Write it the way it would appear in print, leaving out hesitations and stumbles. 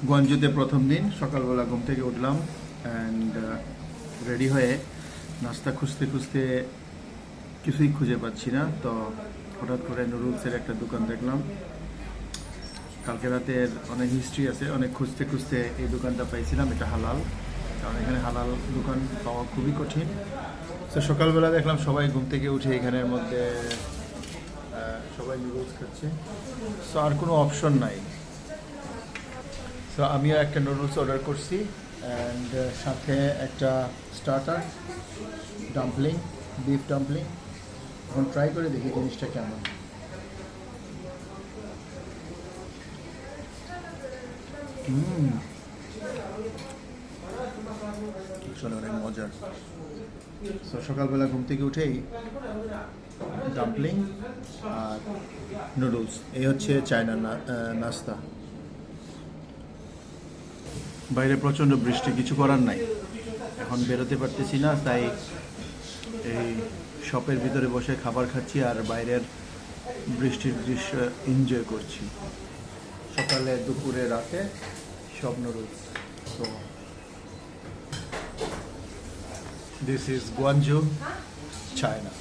গঞ্জুতে প্রথম দিন সকালবেলা ঘুম থেকে উঠলাম অ্যান্ড রেডি হয়ে নাস্তা খুঁজতে খুঁজতে কিছুই খুঁজে পাচ্ছি না। তো হঠাৎ করে নুডলসের একটা দোকান দেখলাম। কালকে রাতের অনেক হিস্ট্রি আছে, অনেক খুঁজতে খুঁজতে এই দোকানটা পাইছিলাম। এটা হালাল, কারণ এখানে হালাল দোকান পাওয়া খুবই কঠিন। তো সকালবেলা দেখলাম সবাই ঘুম থেকে উঠে এখানের মধ্যে সবাই নুডলস খাচ্ছে। সো আর কোনো অপশন নাই। সো আমিও একটা নুডলস অর্ডার করছি অ্যান্ড সাথে একটা স্টার্টার ডাম্পলিং, বিফ ডাম্পলিং। এখন ট্রাই করে দেখি জিনিসটা কেমন। আসলে অনেক মজার। সো সকালবেলা ঘুম থেকে উঠেই ডাম্পলিং আর নুডলস, এই হচ্ছে চায়না নাস্তা। বাইরে প্রচণ্ড বৃষ্টি, কিছু করার নাই, এখন বেরোতে পারতেছি না, তাই এই শপের ভিতরে বসে খাবার খাচ্ছি আর বাইরের বৃষ্টির দৃশ্য এনজয় করছি। সকালে, দুপুরে, রাতে সব noodles. So this is Guangzhou, China.